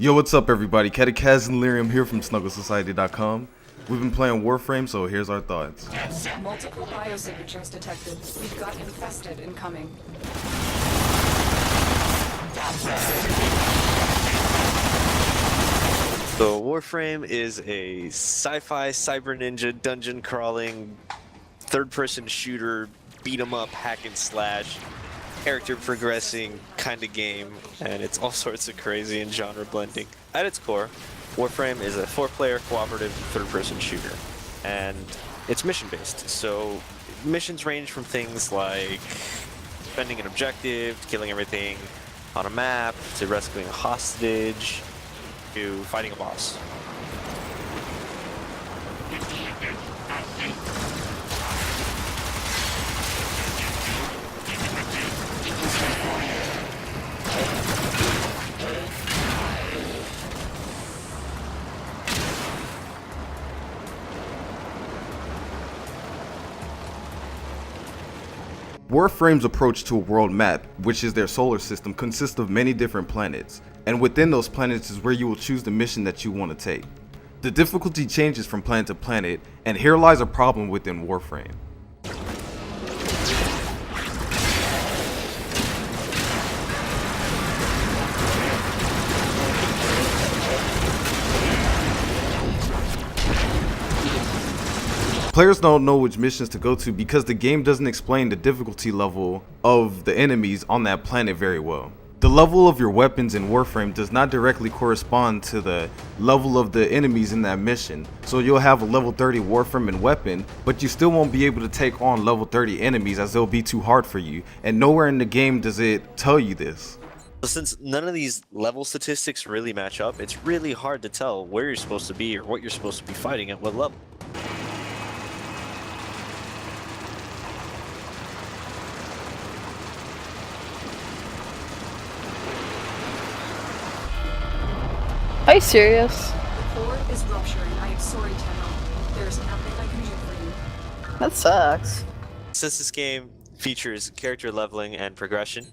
Yo, what's up everybody? Kaz and Lyrium here from SnuggleSociety.com. We've been playing Warframe, so here's our thoughts. Multiple biosignatures detected. We've got infested incoming. So Warframe is a sci-fi cyber ninja dungeon crawling third-person shooter beat 'em up hack and slash character progressing kind of game, and it's all sorts of crazy and genre blending. At its core, Warframe is a 4-player cooperative third-person shooter, and it's mission-based. So missions range from things like defending an objective, to killing everything on a map, to rescuing a hostage, to fighting a boss. Warframe's approach to a world map, which is their solar system, consists of many different planets, and within those planets is where you will choose the mission that you want to take. The difficulty changes from planet to planet, and here lies a problem within Warframe. Players don't know which missions to go to because the game doesn't explain the difficulty level of the enemies on that planet very well. The level of your weapons in Warframe does not directly correspond to the level of the enemies in that mission. So you'll have a level 30 Warframe weapon, but you still won't be able to take on level 30 enemies as they'll be too hard for you. And nowhere in the game does it tell you this. Since none of these level statistics really match up, it's really hard to tell where you're supposed to be or what you're supposed to be fighting at what level. Are you serious? The core is rupturing. I am sorry, Tenno. There's nothing I can do for you. That sucks. Since this game features character leveling and progression,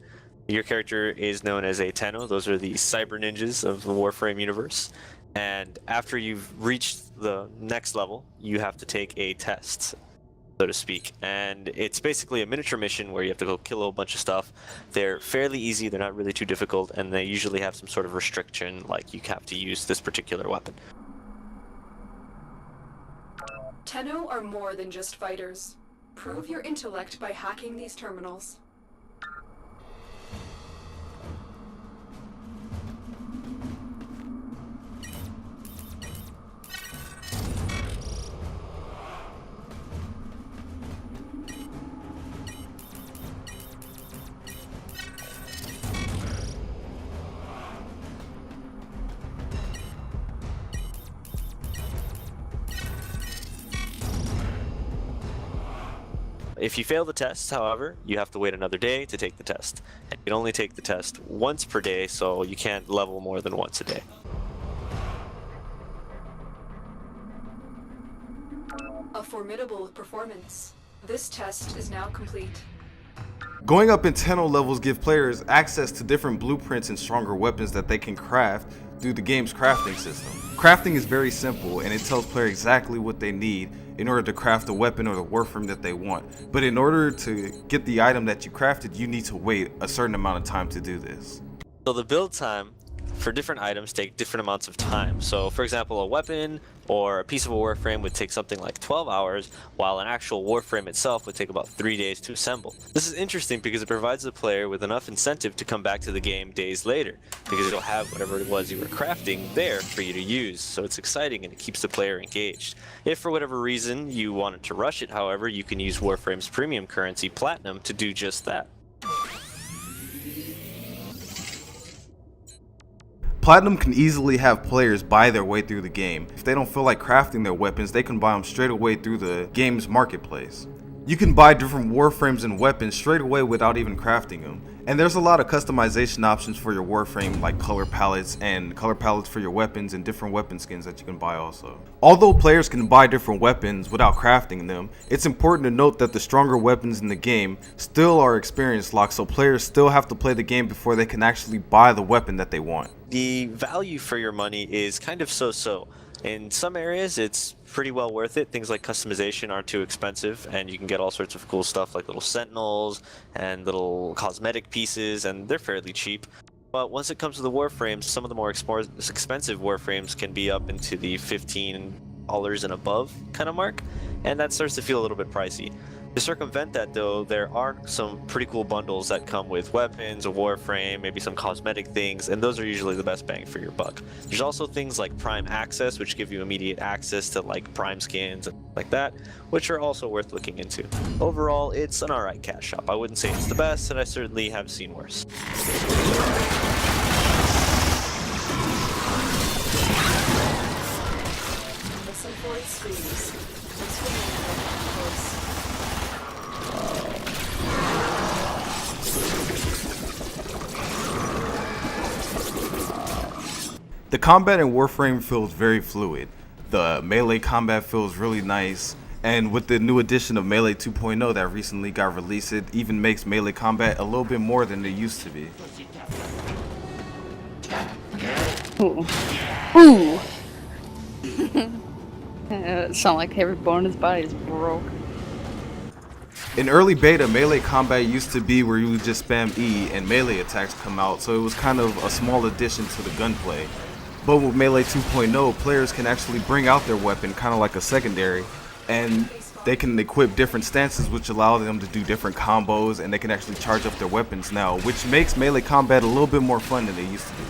your character is known as a Tenno. Those are the cyber ninjas of the Warframe universe. And after you've reached the next level, you have to take a test, so to speak. And it's basically a miniature mission where you have to go kill a whole bunch of stuff. They're fairly easy, they're not really too difficult, and they usually have some sort of restriction, like you have to use this particular weapon. Tenno are more than just fighters. Prove your intellect by hacking these terminals. If you fail the test, however, you have to wait another day to take the test. And you can only take the test once per day, so you can't level more than once a day. A formidable performance. This test is now complete. Going up in Tenno levels give players access to different blueprints and stronger weapons that they can craft through the game's crafting system. Crafting is very simple and it tells players exactly what they need in order to craft the weapon or the Warframe that they want. But in order to get the item that you crafted, you need to wait a certain amount of time to do this. So the build time for different items take different amounts of time. So for example, a weapon or a piece of a Warframe would take something like 12 hours, while an actual Warframe itself would take about 3 days to assemble. This is interesting because it provides the player with enough incentive to come back to the game days later, because it'll have whatever it was you were crafting there for you to use. So it's exciting and it keeps the player engaged. If for whatever reason you wanted to rush it, however, you can use Warframe's premium currency, Platinum, to do just that. Platinum can easily have players buy their way through the game. If they don't feel like crafting their weapons, they can buy them straight away through the game's marketplace. You can buy different warframes and weapons straight away without even crafting them. And there's a lot of customization options for your warframe, like color palettes for your weapons and different weapon skins that you can buy also. Although players can buy different weapons without crafting them, it's important to note that the stronger weapons in the game still are experience locked, so players still have to play the game before they can actually buy the weapon that they want. The value for your money is kind of so-so. In some areas, it's pretty well worth it. Things like customization aren't too expensive, and you can get all sorts of cool stuff like little sentinels and little cosmetic pieces, and they're fairly cheap. But once it comes to the warframes, some of the more expensive warframes can be up into the $15 and above kind of mark, and that starts to feel a little bit pricey. To circumvent that though, there are some pretty cool bundles that come with weapons, a warframe, maybe some cosmetic things, and those are usually the best bang for your buck. There's also things like Prime Access, which give you immediate access to like Prime skins and like that, which are also worth looking into. Overall, it's an alright cash shop. I wouldn't say it's the best, and I certainly have seen worse. Listen for its screams. This will be close. The combat in Warframe feels very fluid. The melee combat feels really nice, and with the new edition of Melee 2.0 that recently got released, it even makes melee combat a little bit more than it used to be. Ooh. Ooh. It sounds like every bone in his body is broke. In early beta, melee combat used to be where you would just spam E and melee attacks come out, so it was kind of a small addition to the gunplay. But with Melee 2.0, players can actually bring out their weapon kind of like a secondary, and they can equip different stances which allow them to do different combos, and they can actually charge up their weapons now, which makes melee combat a little bit more fun than it used to be.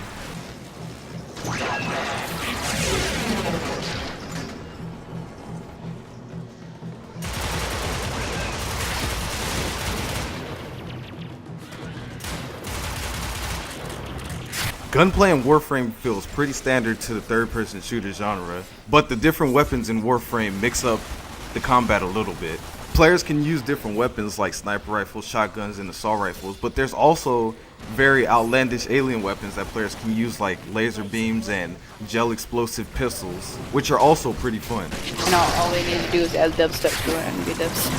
Gunplay in Warframe feels pretty standard to the third-person shooter genre, but the different weapons in Warframe mix up the combat a little bit. Players can use different weapons like sniper rifles, shotguns, and assault rifles, but there's also very outlandish alien weapons that players can use like laser beams and gel explosive pistols, which are also pretty fun. And all they need to do is add dubstep to it and be dubs.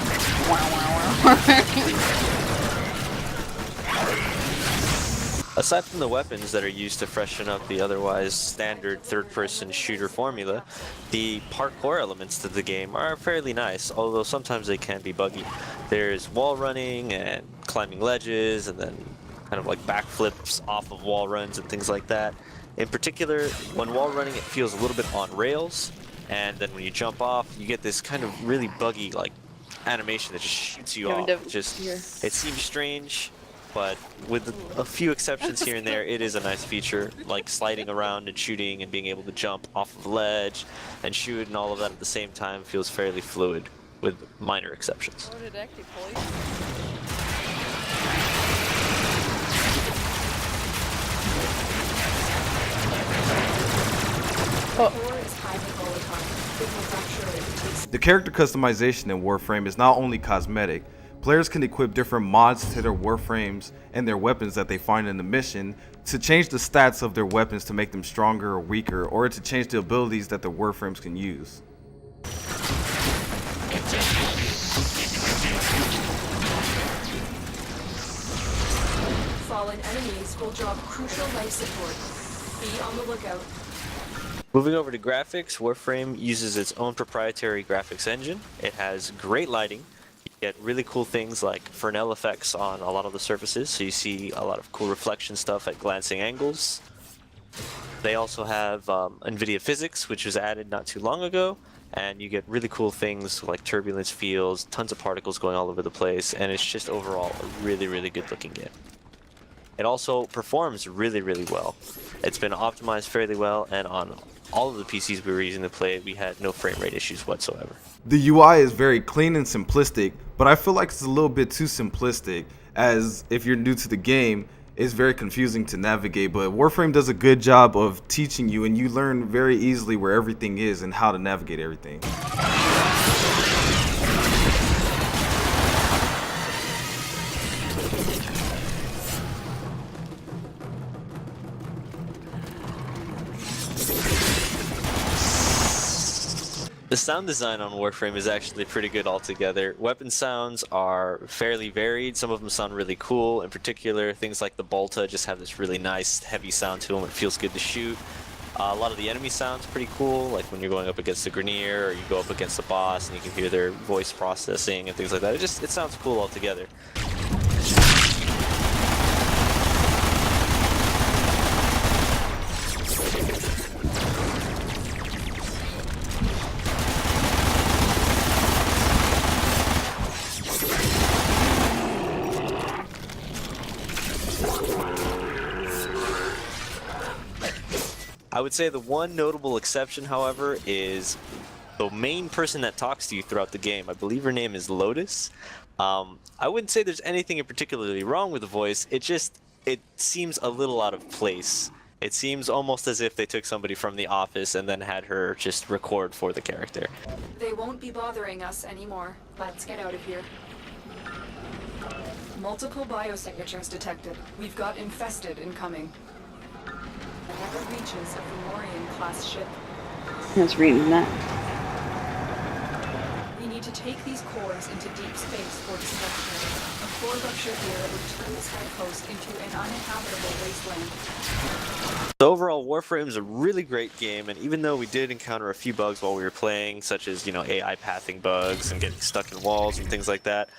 Aside from the weapons that are used to freshen up the otherwise standard third-person shooter formula, the parkour elements to the game are fairly nice, although sometimes they can be buggy. There's wall running and climbing ledges, and then kind of like backflips off of wall runs and things like that. In particular, when wall running, it feels a little bit on rails, and then when you jump off, you get this kind of really buggy like animation that just shoots you off. It seems strange, but with a few exceptions here and there, it is a nice feature, like sliding around and shooting and being able to jump off of a ledge and shoot and all of that at the same time feels fairly fluid, with minor exceptions. The character customization in Warframe is not only cosmetic. Players can equip different mods to their warframes and their weapons that they find in the mission to change the stats of their weapons to make them stronger or weaker, or to change the abilities that their warframes can use. Fallen enemies will drop crucial life support. Be on the lookout. Moving over to graphics, Warframe uses its own proprietary graphics engine. It has great lighting. You get really cool things like Fresnel effects on a lot of the surfaces, so you see a lot of cool reflection stuff at glancing angles. They also have NVIDIA physics, which was added not too long ago, and you get really cool things like turbulence fields, tons of particles going all over the place, and it's just overall a really, really good looking game. It also performs really, really well. It's been optimized fairly well, and on all of the PCs we were using to play it, we had no frame rate issues whatsoever. The UI is very clean and simplistic, but I feel like it's a little bit too simplistic, as if you're new to the game, it's very confusing to navigate, but Warframe does a good job of teaching you, and you learn very easily where everything is and how to navigate everything. The sound design on Warframe is actually pretty good altogether. Weapon sounds are fairly varied. Some of them sound really cool. In particular, things like the Bolta just have this really nice, heavy sound to them. It feels good to shoot. A lot of the enemy sounds pretty cool, like when you're going up against a Grineer or you go up against a boss and you can hear their voice processing and things like that. It sounds cool altogether. I would say the one notable exception, however, is the main person that talks to you throughout the game. I believe her name is Lotus. I wouldn't say there's anything in particularly wrong with the voice. It seems a little out of place. It seems almost as if they took somebody from The Office and then had her just record for the character. They won't be bothering us anymore. Let's get out of here. Multiple biosignatures detected. We've got infested incoming. The nether reaches of the Morian-class ship. I was reading that. We need to take these cores into deep space for destruction. A core rupture here would turn this outpost into an uninhabitable wasteland. So overall, Warframe is a really great game, and even though we did encounter a few bugs while we were playing, such as, AI pathing bugs and getting stuck in walls and things like that,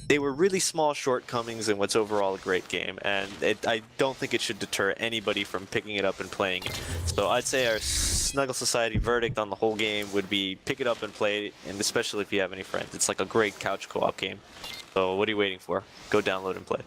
they were really small shortcomings in what's overall a great game, and I don't think it should deter anybody from picking it up and playing it. So I'd say our Snuggle Society verdict on the whole game would be pick it up and play it, and especially if you have any friends. It's like a great couch co-op game. So what are you waiting for? Go download and play.